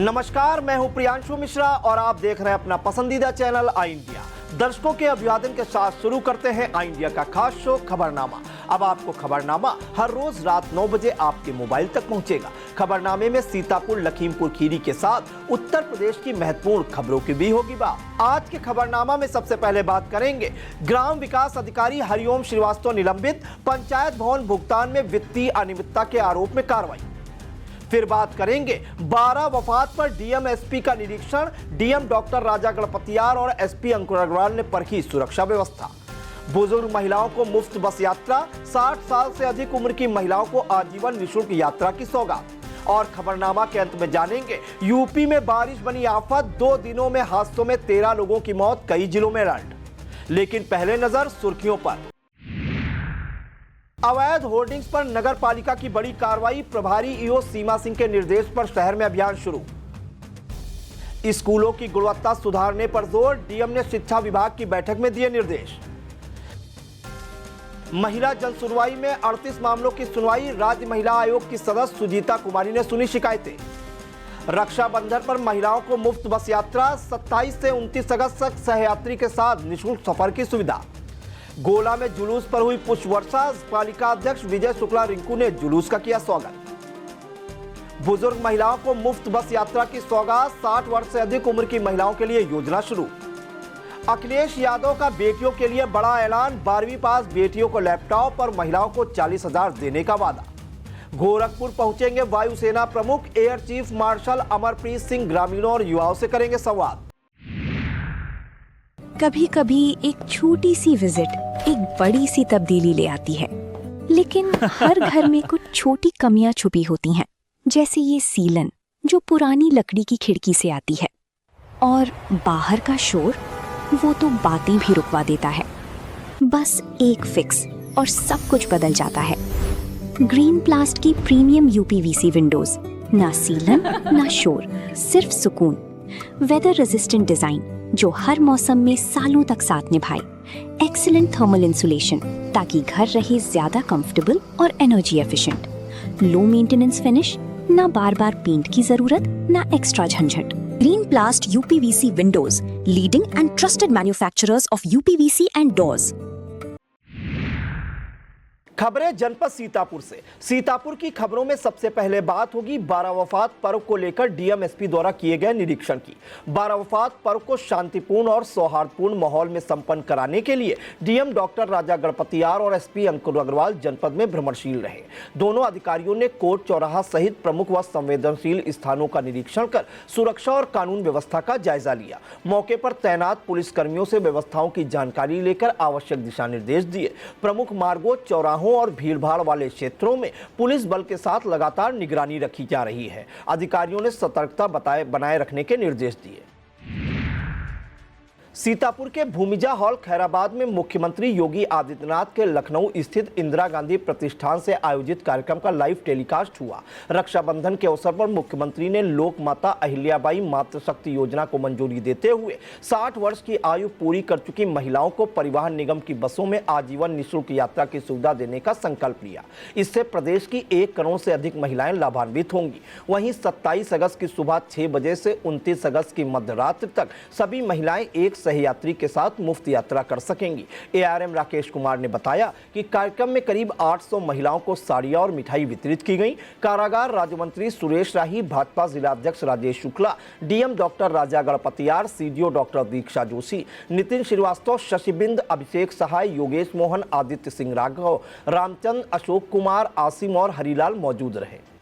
नमस्कार, मैं हूं प्रियांशु मिश्रा और आप देख रहे हैं अपना पसंदीदा चैनल आई इंडिया। दर्शकों के अभिवादन के साथ शुरू करते हैं आई इंडिया का खास शो खबरनामा। अब आपको खबरनामा हर रोज रात 9 बजे आपके मोबाइल तक पहुंचेगा। खबरनामे में सीतापुर, लखीमपुर खीरी के साथ उत्तर प्रदेश की महत्वपूर्ण खबरों की भी होगी बात। आज के खबरनामा में सबसे पहले बात करेंगे ग्राम विकास अधिकारी हरिओम श्रीवास्तव निलंबित, पंचायत भवन भुगतान में वित्तीय अनियमितता के आरोप में कार्रवाई। फिर बात करेंगे 12 वफात पर डीएम एसपी का निरीक्षण, डीएम डॉक्टर राजा गणपतियार और एसपी अंकुर अग्रवाल ने परखी सुरक्षा व्यवस्था। बुजुर्ग महिलाओं को मुफ्त बस यात्रा, 60 साल से अधिक उम्र की महिलाओं को आजीवन निःशुल्क यात्रा की सौगात। और खबरनामा के अंत में जानेंगे यूपी में बारिश बनी आफत, 2 दिनों में हादसों में 13 लोगों की मौत, कई जिलों में अलर्ट। लेकिन पहले नजर सुर्खियों पर। अवैध होर्डिंग्स पर नगर पालिका की बड़ी कार्रवाई, प्रभारी ईओ सीमा सिंह के निर्देश पर शहर में अभियान शुरू। स्कूलों की गुणवत्ता सुधारने पर जोर, डीएम ने शिक्षा विभाग की बैठक में दिए निर्देश। महिला जन सुनवाई में 38 मामलों की सुनवाई, राज्य महिला आयोग की सदस्य सुजीता कुमारी ने सुनी शिकायतें। रक्षाबंधन पर महिलाओं को मुफ्त बस यात्रा, 27 से 29 अगस्त तक सहयात्री के साथ निःशुल्क सफर की सुविधा। गोला में जुलूस पर हुई पुष्प वर्षा, पालिका अध्यक्ष विजय शुक्ला रिंकू ने जुलूस का किया स्वागत। बुजुर्ग महिलाओं को मुफ्त बस यात्रा की सौगात, 60 वर्ष से अधिक उम्र की महिलाओं के लिए योजना शुरू। अखिलेश यादव का बेटियों के लिए बड़ा ऐलान, 12वीं पास बेटियों को लैपटॉप और महिलाओं को 40,000 देने का वादा। गोरखपुर पहुंचेंगे वायुसेना प्रमुख, air chief marshal Amarpreet Singh ग्रामीणों और युवाओं से करेंगे संवाद। कभी कभी एक छोटी सी विजिट एक बड़ी सी तब्दीली ले आती है, लेकिन हर घर में कुछ छोटी कमियां छुपी होती हैं, जैसे ये सीलन जो पुरानी लकड़ी की खिड़की से आती है, और बाहर का शोर, वो तो बातें भी रुकवा देता है। बस एक फिक्स और सब कुछ बदल जाता है। ग्रीन प्लास्ट की प्रीमियम यूपीवीसी विंडोज, ना सीलन ना शोर, सिर्फ सुकून। वेदर रेजिस्टेंट डिजाइन जो हर मौसम में सालों तक साथ निभाए। एक्सीलेंट थर्मल इंसुलेशन ताकि घर रहे ज्यादा कंफर्टेबल और energy efficient. Low maintenance finish, ना बार बार पेंट की जरूरत, ना एक्स्ट्रा झंझट। Green प्लास्ट UPVC Windows, leading and trusted manufacturers of UPVC and doors. खबरें जनपद सीतापुर से। सीतापुर की खबरों में सबसे पहले बात होगी 12 वफात पर्व को लेकर डीएम एसपी द्वारा किए गए निरीक्षण की। 12 वफात पर्व को शांतिपूर्ण और सौहार्दपूर्ण माहौल में संपन्न कराने के लिए डीएम डॉक्टर राजा गणपतियार और एसपी अंकुर अग्रवाल जनपद में भ्रमणशील रहे। दोनों अधिकारियों ने कोर्ट चौराहा सहित प्रमुख व संवेदनशील स्थानों का निरीक्षण कर सुरक्षा और कानून व्यवस्था का जायजा लिया। मौके पर तैनात पुलिसकर्मियों से व्यवस्थाओं की जानकारी लेकर आवश्यक दिशा निर्देश दिए। प्रमुख मार्गों, चौराहों और भीड़भाड़ वाले क्षेत्रों में पुलिस बल के साथ लगातार निगरानी रखी जा रही है। अधिकारियों ने सतर्कता बनाए रखने के निर्देश दिए। सीतापुर के भूमिजा हॉल खैराबाद में मुख्यमंत्री योगी आदित्यनाथ के लखनऊ स्थित इंदिरा गांधी प्रतिष्ठान से आयोजित कार्यक्रम का लाइव टेलीकास्ट हुआ। रक्षाबंधन के अवसर पर मुख्यमंत्री ने लोक माता अहिल्याबाई मातृशक्ति योजना को मंजूरी देते हुए 60 वर्ष की आयु पूरी कर चुकी महिलाओं को परिवहन निगम की बसों में आजीवन निःशुल्क यात्रा की सुविधा देने का संकल्प लिया। इससे प्रदेश की 1 करोड़ से अधिक महिलाएं लाभान्वित होंगी। वहीं 27 अगस्त की सुबह 6 बजे से 29 अगस्त की मध्यरात्रि तक सभी महिलाएं एक सहयात्री के साथ मुफ्त यात्रा कर सकेंगी। एआरएम राकेश कुमार ने बताया कि कार्यक्रम में करीब 800 महिलाओं को साड़ियां और मिठाई वितरित की गई। कारागार राज्य मंत्री सुरेश राही, भाजपा जिलाध्यक्ष राजेश शुक्ला, डीएम डॉक्टर राजा गणपतियार, सीडीओ डॉक्टर दीक्षा जोशी, नितिन श्रीवास्तव, शशिबिंद, अभिषेक सहाय, योगेश मोहन, आदित्य सिंह राघव, रामचंद्र, अशोक कुमार, आसिम और हरिलाल मौजूद रहे।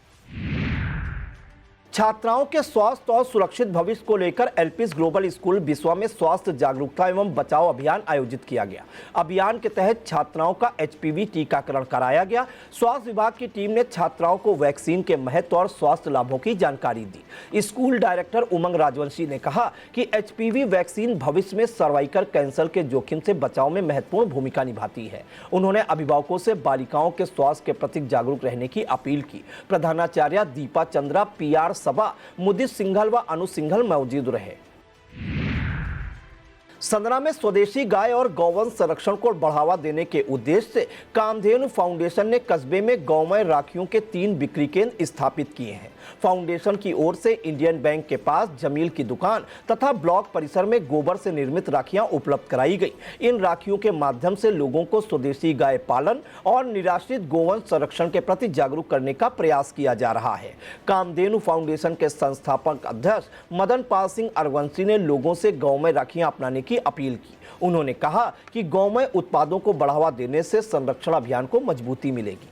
छात्राओं के स्वास्थ्य और सुरक्षित भविष्य को लेकर एलपीएस ग्लोबल स्कूल बिस्वा में स्वास्थ्य जागरूकता एवं बचाव अभियान आयोजित किया गया। अभियान के तहत छात्राओं का एचपीवी टीकाकरण कराया गया। स्वास्थ्य विभाग की टीम ने छात्राओं को वैक्सीन के महत्व और स्वास्थ्य लाभों की जानकारी दी। स्कूल डायरेक्टर उमंग राजवंशी ने कहा कि एचपीवी वैक्सीन भविष्य में सर्वाइकल कैंसर के जोखिम से बचाव में महत्वपूर्ण भूमिका निभाती है। उन्होंने अभिभावकों से बालिकाओं के स्वास्थ्य के प्रति जागरूक रहने की अपील की। प्रधानाचार्य दीपा चंद्रा, पीआर सभा, मुदित सिंघल व अनु सिंघल मौजूद रहे। संदरा में स्वदेशी गाय और गौवंश संरक्षण को बढ़ावा देने के उद्देश्य से कामधेनु फाउंडेशन ने कस्बे में गौमय राखियों के 3 बिक्री केंद्र स्थापित किए हैं। फाउंडेशन की ओर से इंडियन बैंक के पास जमील की दुकान तथा ब्लॉक परिसर में गोबर से निर्मित राखियां उपलब्ध कराई गई। इन राखियों के माध्यम से लोगों को स्वदेशी गाय पालन और निराश्रित गोवंश संरक्षण के प्रति जागरूक करने का प्रयास किया जा रहा है। कामधेनु फाउंडेशन के संस्थापक अध्यक्ष मदन पाल सिंह अरवंशी ने लोगों से गौमय राखियां अपनाने की अपील की। उन्होंने कहा कि गौमय उत्पादों को बढ़ावा देने से संरक्षण अभियान को मजबूती मिलेगी।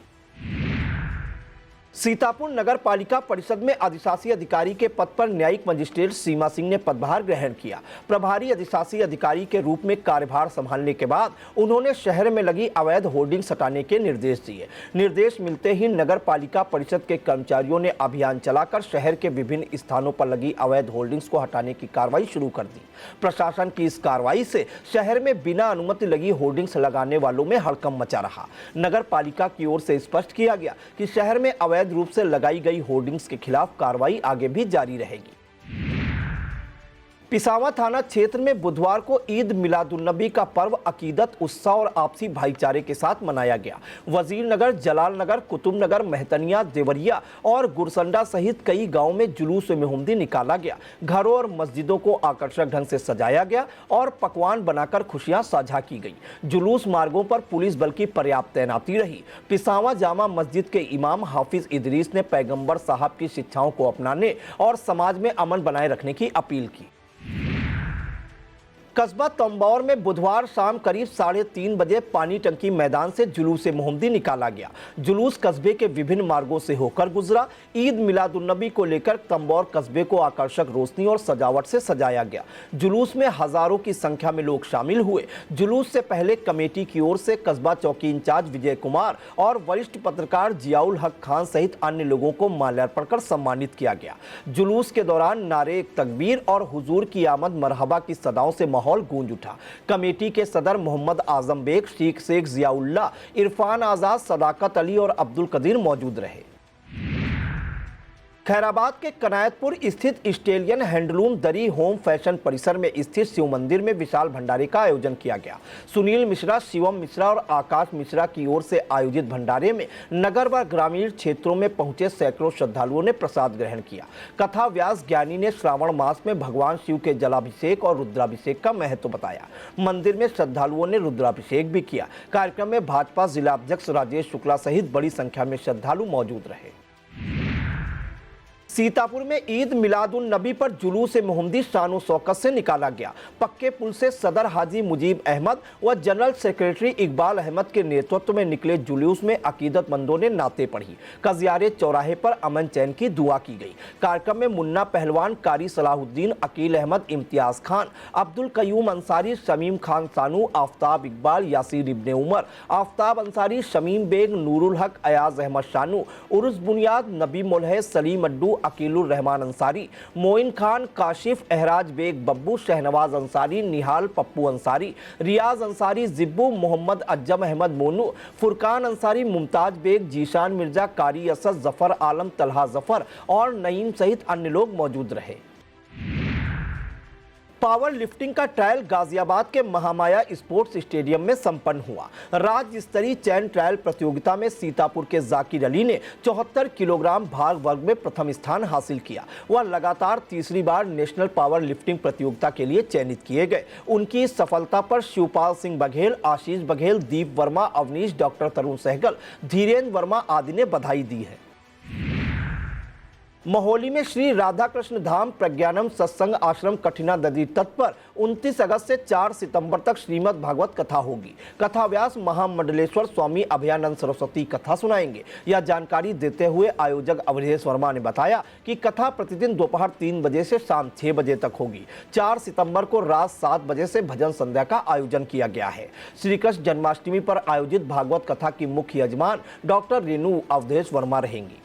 सीतापुर नगर पालिका परिषद में अधिशासी अधिकारी के पद पर न्यायिक मजिस्ट्रेट सीमा सिंह ने पदभार ग्रहण किया। प्रभारी अधिशासी अधिकारी के रूप में कार्यभार संभालने के बाद उन्होंने शहर में लगी अवैध होर्डिंग्स हटाने के निर्देश दिए। निर्देश मिलते ही नगर पालिका परिषद के कर्मचारियों ने अभियान चलाकर शहर के विभिन्न स्थानों पर लगी अवैध होर्डिंग्स को हटाने की कार्रवाई शुरू कर दी। प्रशासन की इस कार्रवाई से शहर में बिना अनुमति लगी होर्डिंग्स लगाने वालों में हड़कंप मचा रहा। नगर पालिका की ओर से स्पष्ट किया गया कि शहर में अवैध रूप से लगाई गई होर्डिंग्स के खिलाफ कार्रवाई आगे भी जारी रहेगी। पिसावा थाना क्षेत्र में बुधवार को ईद मिलादुन्नबी का पर्व अकीदत, उत्साह और आपसी भाईचारे के साथ मनाया गया। वजीरनगर, जलालनगर, कुतुबनगर, मेहतनिया, देवरिया और गुरसंडा सहित कई गांवों में जुलूस मेहंदी निकाला गया। घरों और मस्जिदों को आकर्षक ढंग से सजाया गया और पकवान बनाकर खुशियां साझा की गई। जुलूस मार्गों पर पुलिस बल की पर्याप्त तैनाती रही। पिसावा जामा मस्जिद के इमाम हाफिज इदरीस ने पैगंबर साहब की शिक्षाओं को अपनाने और समाज में अमन बनाए रखने की अपील की। कस्बा तंबौर में बुधवार शाम करीब 3:30 बजे पानी टंकी मैदान से जुलूस मेहंदी निकाला गया। जुलूस कस्बे के विभिन्न मार्गों से होकर गुजरा। ईद मिलादुन्नबी को लेकर तंबौर कस्बे को आकर्षक रोशनी और सजावट से सजाया गया। जुलूस में हजारों की संख्या में लोग शामिल हुए। जुलूस से पहले कमेटी की ओर से कस्बा चौकी इंचार्ज विजय कुमार और वरिष्ठ पत्रकार जियाउल हक खान सहित अन्य लोगों को माल्यार्पण कर सम्मानित किया गया। जुलूस के दौरान नारे तकबीर और हुजूर की आमद मरहबा की सदाओं से माहौल गूंज उठा। कमेटी के सदर मोहम्मद आजम बेग, शेख जियाउल्लाह, इरफान आजाद, सदाकत अली और अब्दुल कदीर मौजूद रहे। खैराबाद के कनायतपुर स्थित स्टेलियन हैंडलूम दरी होम फैशन परिसर में स्थित शिव मंदिर में विशाल भंडारे का आयोजन किया गया। सुनील मिश्रा, शिवम मिश्रा और आकाश मिश्रा की ओर से आयोजित भंडारे में नगर व ग्रामीण क्षेत्रों में पहुंचे सैकड़ों श्रद्धालुओं ने प्रसाद ग्रहण किया। कथा व्यास ज्ञानी ने श्रावण मास में भगवान शिव के जलाभिषेक और रुद्राभिषेक का महत्व बताया। मंदिर में श्रद्धालुओं ने रुद्राभिषेक भी किया। कार्यक्रम में भाजपा जिला अध्यक्ष राजेश शुक्ला सहित बड़ी संख्या में श्रद्धालु मौजूद रहे। सीतापुर में ईद मिलादुन्नबी पर जुलूस मेहंदी शान शौकत से निकाला गया। पक्के पुल से सदर हाजी मुजीब अहमद व जनरल सेक्रेटरी इकबाल अहमद के नेतृत्व में निकले जुलूस में अकीदतमंदों ने नाते पढ़ी। कजियारे चौराहे पर अमन चैन की दुआ की गई। कार्यक्रम में मुन्ना पहलवान, कारी सलाहुद्दीन, अकील अहमद, इम्तियाज खान, अब्दुल कयूम अंसारी, शमीम खान सानू, आफ्ताब इकबाल, यासीर इब्ने उमर, आफ्ताब अंसारी, शमीम बेग, नूरुल हक, अयाज अहमद शानू, उर्स बुनियाद, नबी मुल्हे, सलीम अड्डू, अकीलुर रहमान अंसारी, मोइन खान, काशिफ, एहराज बेग, बब्बू, शहनवाज अंसारी, निहाल, पप्पू अंसारी, रियाज अंसारी, जिब्बू, मोहम्मद अज्जम अहमद मोनू, फुरकान अंसारी, मुमताज बेग, जीशान मिर्जा, कारी असद, जफर आलम, तलहा जफर और नईम सहित अन्य लोग मौजूद रहे। पावर लिफ्टिंग का ट्रायल गाजियाबाद के महामाया स्पोर्ट्स स्टेडियम में संपन्न हुआ। राज्य स्तरीय चैन ट्रायल प्रतियोगिता में सीतापुर के जाकिर अली ने 74 किलोग्राम भार वर्ग में प्रथम स्थान हासिल किया। वह लगातार तीसरी बार नेशनल पावर लिफ्टिंग प्रतियोगिता के लिए चयनित किए गए। उनकी इस सफलता पर शिवपाल सिंह बघेल, आशीष बघेल, दीप वर्मा, अवनीश, डॉक्टर तरुण सहगल, धीरेन्द्र वर्मा आदि ने बधाई दी है। महोली में श्री राधा कृष्ण धाम प्रज्ञानम सत्संग आश्रम कठिना नदी तट पर 29 अगस्त से 4 सितंबर तक श्रीमद् भागवत कथा होगी। कथा व्यास महामंडलेश्वर स्वामी अभयानंद सरस्वती कथा सुनाएंगे। यह जानकारी देते हुए आयोजक अवधेश वर्मा ने बताया कि कथा प्रतिदिन दोपहर 3 बजे से शाम 6 बजे तक होगी। 4 सितंबर को रात 7 बजे से भजन संध्या का आयोजन किया गया है। श्री कृष्ण जन्माष्टमी पर आयोजित भागवत कथा की मुख्य यजमान डॉक्टर रेणु अवधेश वर्मा रहेंगी।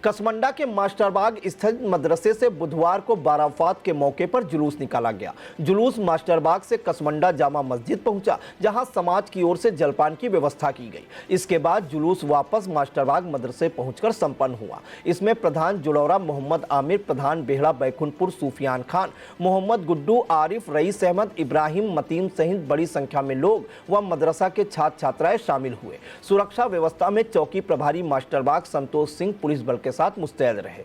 कसमंडा के मास्टरबाग स्थित मदरसे से बुधवार को बाराफात के मौके पर जुलूस निकाला गया। जुलूस मास्टरबाग से कसमंडा जामा मस्जिद पहुंचा, जहां समाज की ओर से जलपान की व्यवस्था की गई। इसके बाद जुलूस वापस मास्टरबाग मदरसे पहुंचकर संपन्न हुआ। इसमें प्रधान जुलौरा मोहम्मद आमिर, प्रधान बेहड़ा बैकुंठपुर सूफियान खान, मोहम्मद गुड्डू, आरिफ, रईस अहमद, इब्राहिम, मतीन सहित बड़ी संख्या में लोग व मदरसा के छात्र छात्राएं शामिल हुए। सुरक्षा व्यवस्था में चौकी प्रभारी मास्टरबाग संतोष सिंह पुलिस बल के साथ मुस्तैद रहे।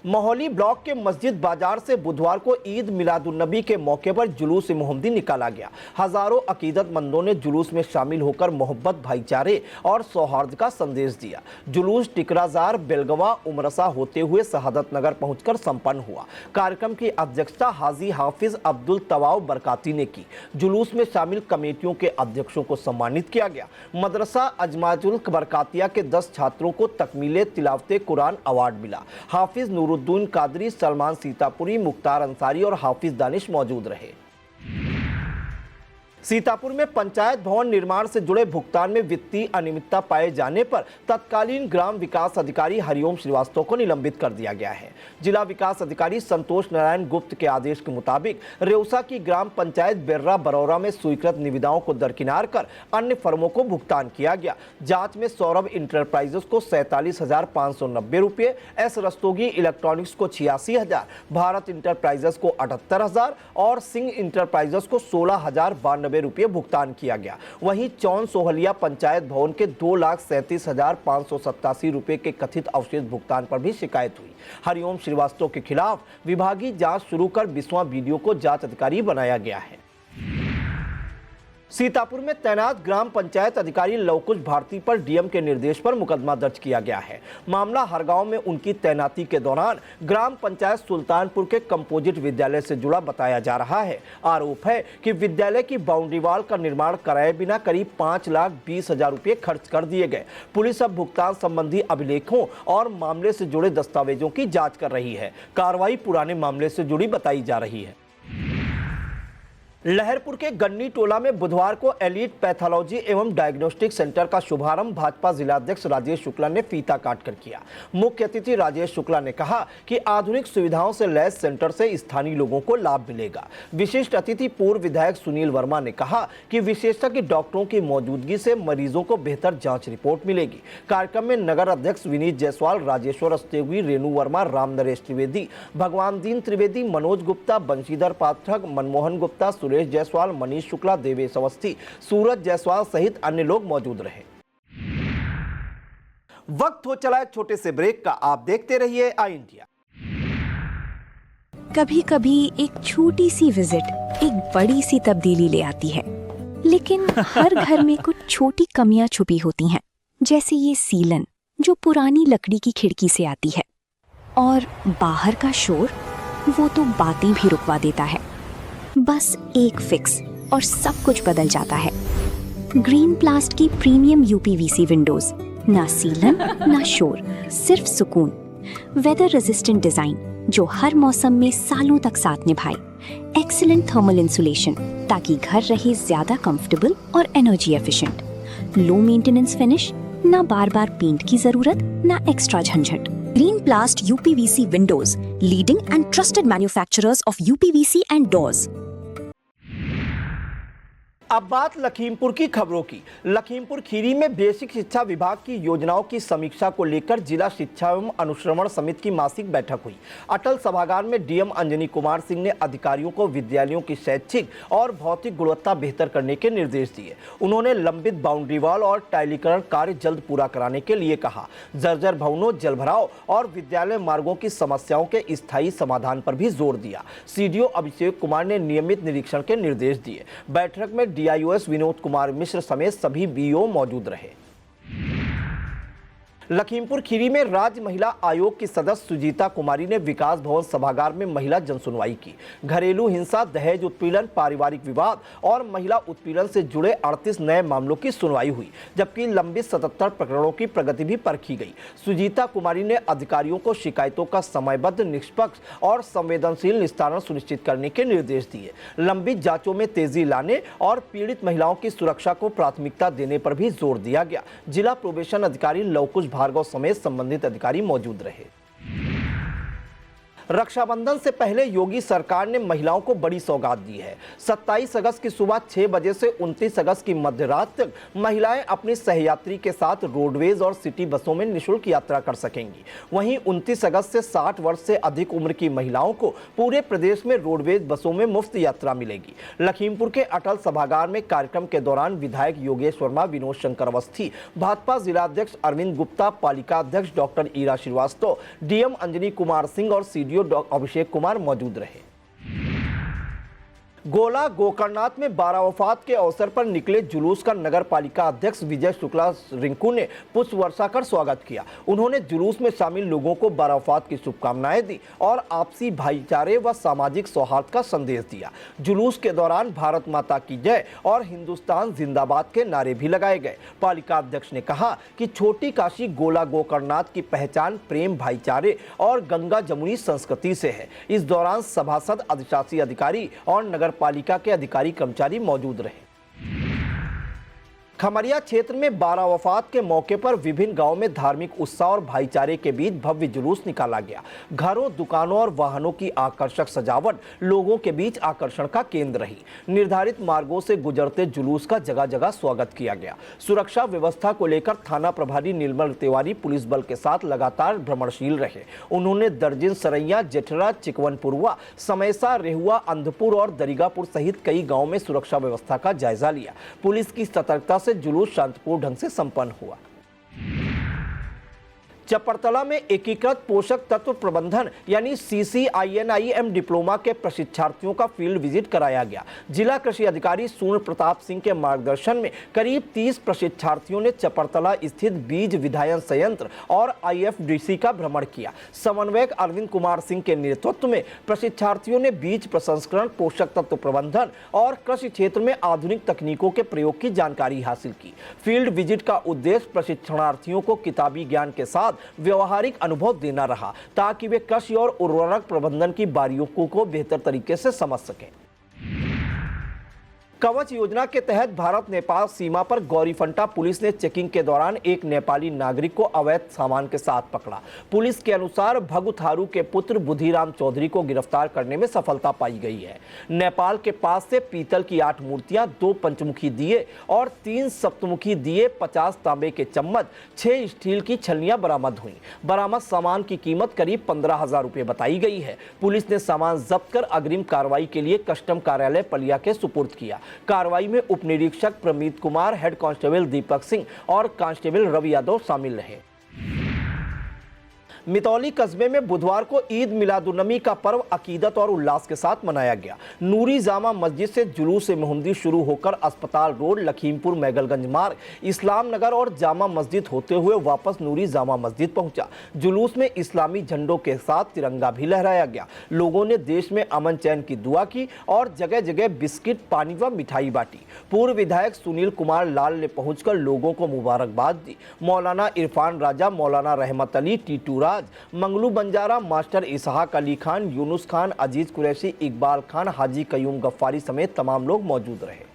मोहाली ब्लॉक के मस्जिद बाजार से बुधवार को ईद मिलादुन्नबी के मौके पर जुलूस मोहम्मदी निकाला गया। हजारों अकीदतमंदों ने जुलूस में शामिल होकर मोहब्बत, भाईचारे और सौहार्द का संदेश दिया। जुलूस टिकराजार, बेलगवा, उमरसा होते हुए शहादत नगर पहुंचकर संपन्न हुआ। कार्यक्रम की अध्यक्षता हाजी हाफिज अब्दुल तवाव बरकाती ने की। जुलूस में शामिल कमेटियों के अध्यक्षों को सम्मानित किया गया। मदरसा अजमाजुल बरकातिया के 10 छात्रों को तकमीले तिलावते कुरान अवार्ड मिला। हाफिज नूरुद्दीन कादरी, सलमान सीतापुरी, मुख्तार अंसारी और हाफिज दानिश मौजूद रहे। सीतापुर में पंचायत भवन निर्माण से जुड़े भुगतान में वित्तीय अनियमितता पाए जाने पर तत्कालीन ग्राम विकास अधिकारी हरिओम श्रीवास्तव को निलंबित कर दिया गया है। जिला विकास अधिकारी संतोष नारायण गुप्त के आदेश के मुताबिक रेउसा की ग्राम पंचायत बेर्रा बरौरा में स्वीकृत निविदाओं को दरकिनार कर अन्य फर्मों को भुगतान किया गया। जांच में सौरभ इंटरप्राइजेस को 47,590 रुपये, एस रस्तोगी इलेक्ट्रॉनिक्स को 86,000, भारत इंटरप्राइजेस को 78,000 और सिंह इंटरप्राइजेस को 16,092 रुपये भुगतान किया गया। वहीं चौन सोहलिया पंचायत भवन के 2,37,587 रुपये के कथित अवशेष भुगतान पर भी शिकायत हुई। हरिओम श्रीवास्तव के खिलाफ विभागीय जांच शुरू कर 20वां वीडियो को जांच अधिकारी बनाया गया है। सीतापुर में तैनात ग्राम पंचायत अधिकारी लवकुश भारती पर डीएम के निर्देश पर मुकदमा दर्ज किया गया है। मामला हरगांव में उनकी तैनाती के दौरान ग्राम पंचायत सुल्तानपुर के कंपोजिट विद्यालय से जुड़ा बताया जा रहा है। आरोप है कि विद्यालय की बाउंड्री वॉल का निर्माण कराए बिना करीब 5,20,000 रुपये खर्च कर दिए गए। पुलिस अब भुगतान संबंधी अभिलेखों और मामले से जुड़े दस्तावेजों की जाँच कर रही है। कार्रवाई पुराने मामले से जुड़ी बताई जा रही है। लहरपुर के गन्नी टोला में बुधवार को एलीट पैथोलॉजी एवं डायग्नोस्टिक सेंटर का शुभारंभ भाजपा जिलाध्यक्ष राजेश शुक्ला ने फीता काटकर किया। मुख्य अतिथि राजेश शुक्ला ने कहा कि आधुनिक सुविधाओं से लैस सेंटर से स्थानीय लोगों को लाभ मिलेगा। विशिष्ट अतिथि पूर्व विधायक सुनील वर्मा ने कहा कि विशेषज्ञ डॉक्टरों की मौजूदगी से मरीजों को बेहतर जाँच रिपोर्ट मिलेगी। कार्यक्रम में नगर अध्यक्ष विनीत जायसवाल, राजेश्वर अस्तेगी, रेणु वर्मा, राम नरेश त्रिवेदी, भगवान दीन त्रिवेदी, मनोज गुप्ता, बंशीधर पाठक, मनमोहन गुप्ता, सुरेश जायसवाल, मनीष शुक्ला, देवेश अवस्थी, सूरज जायसवाल सहित अन्य लोग मौजूद रहे। वक्त हो चला एक छोटे से ब्रेक का। आप देखते रहिए आई इंडिया। कभी कभी एक छोटी सी विजिट एक बड़ी सी तब्दीली ले आती है, लेकिन हर घर में कुछ छोटी कमियां छुपी होती हैं, जैसे ये सीलन जो पुरानी लकड़ी की खिड़की से आती है, और बाहर का शोर वो तो बातें भी रुकवा देता है। बस एक फिक्स और सब कुछ बदल जाता है। ग्रीन प्लास्ट की प्रीमियम यूपीवीसी विंडोज, ना सीलन ना शोर, सिर्फ सुकून। वेदर रेजिस्टेंट डिजाइन जो हर मौसम में सालों तक साथ निभाए। एक्सीलेंट थर्मल इंसुलेशन ताकि घर रहे ज्यादा कंफर्टेबल और energy efficient. Low maintenance finish, ना बार बार पेंट की जरूरत, ना एक्स्ट्रा झंझट। Green Plast UPVC Windows, leading and trusted manufacturers of UPVC and doors. अब बात लखीमपुर की खबरों की। लखीमपुर खीरी में बेसिक शिक्षा विभाग की योजनाओं की समीक्षा को लेकर जिला शिक्षा एवं अनुश्रवण समिति की मासिक बैठक हुई। अटल सभागार में डीएम अंजनी कुमार सिंह ने अधिकारियों को विद्यालयों की शैक्षिक और भौतिक गुणवत्ता बेहतर करने के निर्देश दिए। उन्होंने लंबित बाउंड्री वॉल और टाइलीकरण कार्य जल्द पूरा कराने के लिए कहा। जर्जर भवनों, जलभराव और विद्यालय मार्गों की समस्याओं के स्थायी समाधान पर भी जोर दिया। सीडीओ अभिषेक कुमार ने नियमित निरीक्षण के निर्देश दिए। बैठक में डीआईओएस विनोद कुमार मिश्र समेत सभी बीओ मौजूद रहे। लखीमपुर खीरी में राज्य महिला आयोग की सदस्य सुजीता कुमारी ने विकास भवन सभागार में महिला जनसुनवाई की। घरेलू हिंसा, दहेज उत्पीड़न, पारिवारिक विवाद और महिला उत्पीड़न से जुड़े 38 नए मामलों की सुनवाई हुई, जबकि लंबित 77 प्रकरणों की प्रगति भी परखी गई। सुजीता कुमारी ने अधिकारियों को शिकायतों का समयबद्ध, निष्पक्ष और संवेदनशील निस्तारण सुनिश्चित करने के निर्देश दिए। लंबित जांचों में तेजी लाने और पीड़ित महिलाओं की सुरक्षा को प्राथमिकता देने पर भी जोर दिया गया। जिला प्रोबेशन अधिकारी लवकुश भार्गव समेत संबंधित अधिकारी मौजूद रहे। रक्षाबंधन से पहले योगी सरकार ने महिलाओं को बड़ी सौगात दी है। 27 अगस्त की सुबह 6 बजे से 29 अगस्त की मध्यरात तक महिलाएं अपनी सहयात्री के साथ रोडवेज और सिटी बसों में निःशुल्क यात्रा कर सकेंगी। वहीं 29 अगस्त से 60 वर्ष से अधिक उम्र की महिलाओं को पूरे प्रदेश में रोडवेज बसों में मुफ्त यात्रा मिलेगी। लखीमपुर के अटल सभागार में कार्यक्रम के दौरान विधायक योगेश वर्मा, विनोद शंकर अवस्थी, भाजपा जिलाध्यक्ष अरविंद गुप्ता, पालिका अध्यक्ष डॉक्टर ईरा श्रीवास्तव, डीएम अंजनी कुमार सिंह और सीडीओ अभिषेक कुमार मौजूद रहे। गोला गोकर्णनाथ में 12 वफात के अवसर पर निकले जुलूस का नगर पालिका अध्यक्ष विजय शुक्ला रिंकू ने पुष्प वर्षा कर स्वागत किया। उन्होंने जुलूस में शामिल लोगों को 12 वफात की शुभकामनाएं दी और आपसी भाईचारे व सामाजिक सौहार्द का संदेश दिया। जुलूस के दौरान भारत माता की जय और हिंदुस्तान जिंदाबाद के नारे भी लगाए गए। पालिका अध्यक्ष ने कहा कि छोटी काशी गोला गोकर्णनाथ की पहचान प्रेम, भाईचारे और गंगा जमुनी संस्कृति से है। इस दौरान सभासद, अधिशासी अधिकारी और नगर पालिका के अधिकारी कर्मचारी मौजूद रहे। खमरिया क्षेत्र में 12 वफात के मौके पर विभिन्न गांवों में धार्मिक उत्साह और भाईचारे के बीच भव्य जुलूस निकाला गया। घरों, दुकानों और वाहनों की आकर्षक सजावट लोगों के बीच आकर्षण का केंद्र रही। निर्धारित मार्गों से गुजरते जुलूस का जगह जगह स्वागत किया गया। सुरक्षा व्यवस्था को लेकर थाना प्रभारी निर्मल तिवारी पुलिस बल के साथ लगातार भ्रमणशील रहे। उन्होंने दर्जन सरैया, जेठरा, चिकवनपुरवा, समैसा, रेहुआ, अंधपुर और दरिगापुर सहित कई गाँव में सुरक्षा व्यवस्था का जायजा लिया। पुलिस की सतर्कता से जुलूस शांतिपूर्ण ढंग से संपन्न हुआ। चपरतला में एकीकृत पोषक तत्व प्रबंधन यानी CCINIM डिप्लोमा के प्रशिक्षार्थियों का फील्ड विजिट कराया गया। जिला कृषि अधिकारी सूर्य प्रताप सिंह के मार्गदर्शन में करीब 30 प्रशिक्षार्थियों ने चपरतला स्थित बीज विधायन संयंत्र और IFDC का भ्रमण किया। समन्वयक अरविंद कुमार सिंह के नेतृत्व में प्रशिक्षार्थियों ने बीज प्रसंस्करण, पोषक तत्व प्रबंधन और कृषि क्षेत्र में आधुनिक तकनीकों के प्रयोग की जानकारी हासिल की। फील्ड विजिट का उद्देश्य प्रशिक्षणार्थियों को किताबी ज्ञान के साथ व्यवहारिक अनुभव देना रहा ताकि वे कृषि और उर्वरक प्रबंधन की बारीकियों को बेहतर तरीके से समझ सकें। कवच योजना के तहत भारत नेपाल सीमा पर गौरीफंटा पुलिस ने चेकिंग के दौरान एक नेपाली नागरिक को अवैध सामान के साथ पकड़ा। पुलिस के अनुसार भगु थारू के पुत्र बुधिराम चौधरी को गिरफ्तार करने में सफलता पाई गई है। नेपाल के पास से पीतल की 8 मूर्तियां, 2 पंचमुखी दिए और 3 सप्तमुखी दिए, 50 तांबे के चम्मच, 6 स्टील की छलनियां बरामद हुई। बरामद सामान की कीमत करीब 15,000 रुपये बताई गई है। पुलिस ने सामान जब्त कर अग्रिम कार्रवाई के लिए कस्टम कार्यालय पलिया के सुपुर्द किया। कार्रवाई में उप निरीक्षक प्रमीत कुमार, हेड कांस्टेबल दीपक सिंह और कांस्टेबल रवि यादव शामिल रहे। मितौली कस्बे में बुधवार को ईद मिलादुन्नबी का पर्व अकीदत और उल्लास के साथ मनाया गया। नूरी जामा मस्जिद से जुलूस मेहंदी शुरू होकर अस्पताल रोड, लखीमपुर मैगलगंज मार्ग, इस्लाम नगर और जामा मस्जिद होते हुए वापस नूरी जामा मस्जिद पहुंचा। जुलूस में इस्लामी झंडों के साथ तिरंगा भी लहराया गया। लोगों ने देश में अमन चैन की दुआ की और जगह जगह बिस्किट, पानी व मिठाई बांटी। पूर्व विधायक सुनील कुमार लाल ने पहुंचकर लोगों को मुबारकबाद दी। मौलाना इरफान राजा, मौलाना रहमत अली, टीटू राज, मंगलू बंजारा, मास्टर इसहाक अली खान, यूनुस खान, अजीज कुरैशी, इकबाल खान, हाजी कयूम गफ्फारी समेत तमाम लोग मौजूद रहे।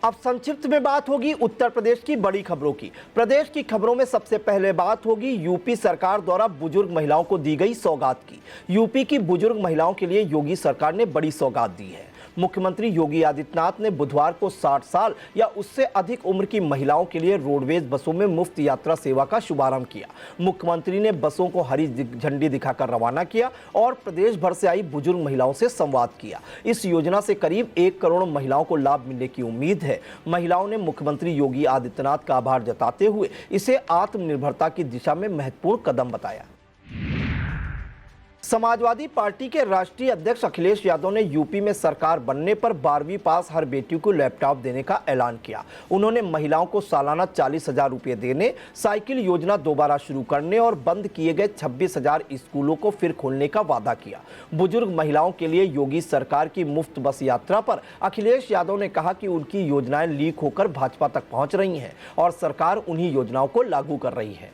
अब संक्षिप्त में बात होगी उत्तर प्रदेश की बड़ी खबरों की। प्रदेश की खबरों में सबसे पहले बात होगी यूपी सरकार द्वारा बुजुर्ग महिलाओं को दी गई सौगात की। यूपी की बुजुर्ग महिलाओं के लिए योगी सरकार ने बड़ी सौगात दी है। मुख्यमंत्री योगी आदित्यनाथ ने बुधवार को 60 साल या उससे अधिक उम्र की महिलाओं के लिए रोडवेज बसों में मुफ्त यात्रा सेवा का शुभारंभ किया। मुख्यमंत्री ने बसों को हरी झंडी दिखाकर रवाना किया और प्रदेश भर से आई बुजुर्ग महिलाओं से संवाद किया। इस योजना से करीब 1 करोड़ महिलाओं को लाभ मिलने की उम्मीद है। महिलाओं ने मुख्यमंत्री योगी आदित्यनाथ का आभार जताते हुए इसे आत्मनिर्भरता की दिशा में महत्वपूर्ण कदम बताया। समाजवादी पार्टी के राष्ट्रीय अध्यक्ष अखिलेश यादव ने यूपी में सरकार बनने पर 12वीं पास हर बेटी को लैपटॉप देने का ऐलान किया। उन्होंने महिलाओं को सालाना 40,000 रुपये देने, साइकिल योजना दोबारा शुरू करने और बंद किए गए 26,000 स्कूलों को फिर खोलने का वादा किया। बुजुर्ग महिलाओं के लिए योगी सरकार की मुफ्त बस यात्रा पर अखिलेश यादव ने कहा कि उनकी योजनाएं लीक होकर भाजपा तक पहुंच रही हैं और सरकार उन्हीं योजनाओं को लागू कर रही है।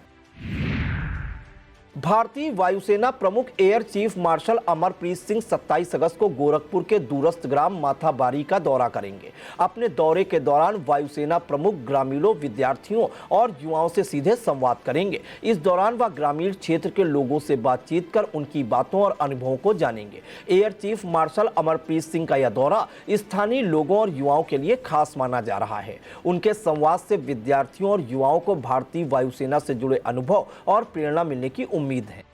भारतीय वायुसेना प्रमुख air chief marshal Amarpreet Singh 27 अगस्त को गोरखपुर के दूरस्थ ग्राम माथाबारी का दौरा करेंगे। अपने दौरे के दौरान वायुसेना प्रमुख ग्रामीणों, विद्यार्थियों और युवाओं से सीधे संवाद करेंगे। इस दौरान वह ग्रामीण क्षेत्र के लोगों से बातचीत कर उनकी बातों और अनुभवों को जानेंगे। Air chief marshal Amarpreet Singh का यह दौरा स्थानीय लोगों और युवाओं के लिए खास माना जा रहा है। उनके संवाद से विद्यार्थियों और युवाओं को भारतीय वायुसेना से जुड़े अनुभव और प्रेरणा मिलने की उम्मीद है।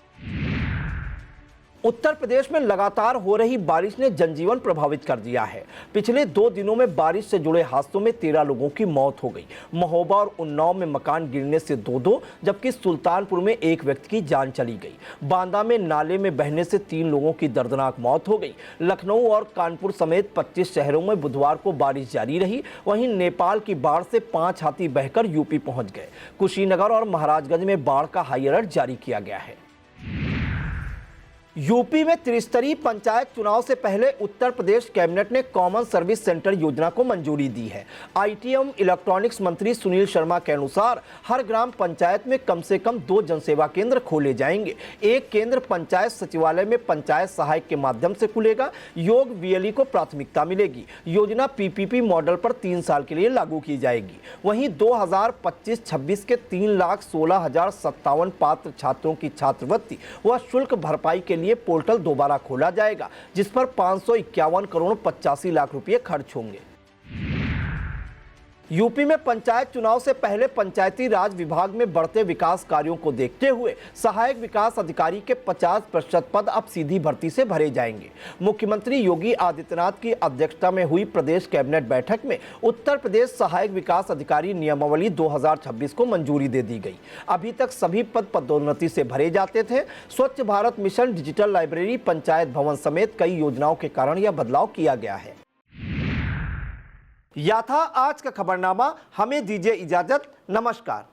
उत्तर प्रदेश में लगातार हो रही बारिश ने जनजीवन प्रभावित कर दिया है। पिछले 2 दिनों में बारिश से जुड़े हादसों में 13 लोगों की मौत हो गई। महोबा और उन्नाव में मकान गिरने से 2, जबकि सुल्तानपुर में 1 व्यक्ति की जान चली गई। बांदा में नाले में बहने से 3 लोगों की दर्दनाक मौत हो गई। लखनऊ और कानपुर समेत 25 शहरों में बुधवार को बारिश जारी रही। वहीं नेपाल की बाढ़ से 5 हाथी बहकर यूपी पहुंच गए। कुशीनगर और महाराजगंज में बाढ़ का हाई अलर्ट जारी किया गया है। यूपी में त्रिस्तरीय पंचायत चुनाव से पहले उत्तर प्रदेश कैबिनेट ने कॉमन सर्विस सेंटर योजना को मंजूरी दी है। आईटी एवं इलेक्ट्रॉनिक्स मंत्री सुनील शर्मा के अनुसार हर ग्राम पंचायत में कम से कम 2 जनसेवा केंद्र खोले जाएंगे। एक केंद्र पंचायत सचिवालय में पंचायत सहायक के माध्यम से खुलेगा। योग वीएलई को प्राथमिकता मिलेगी। योजना पीपीपी मॉडल पर 3 साल के लिए लागू की जाएगी। वहीं 2025-26 के 3,16,057 पात्र छात्रों की छात्रवृत्ति व शुल्क भरपाई के लिए पोर्टल दोबारा खोला जाएगा, जिस पर 551 करोड़ 85 लाख रुपए खर्च होंगे। यूपी में पंचायत चुनाव से पहले पंचायती राज विभाग में बढ़ते विकास कार्यों को देखते हुए सहायक विकास अधिकारी के 50% पद अब सीधी भर्ती से भरे जाएंगे। मुख्यमंत्री योगी आदित्यनाथ की अध्यक्षता में हुई प्रदेश कैबिनेट बैठक में उत्तर प्रदेश सहायक विकास अधिकारी नियमावली 2026 को मंजूरी दे दी गई। अभी तक सभी पद पदोन्नति से भरे जाते थे। स्वच्छ Bharat mission, digital library, panchayat भवन समेत कई योजनाओं के कारण यह बदलाव किया गया है। यह था आज का खबरनामा। हमें दीजिए इजाजत। नमस्कार।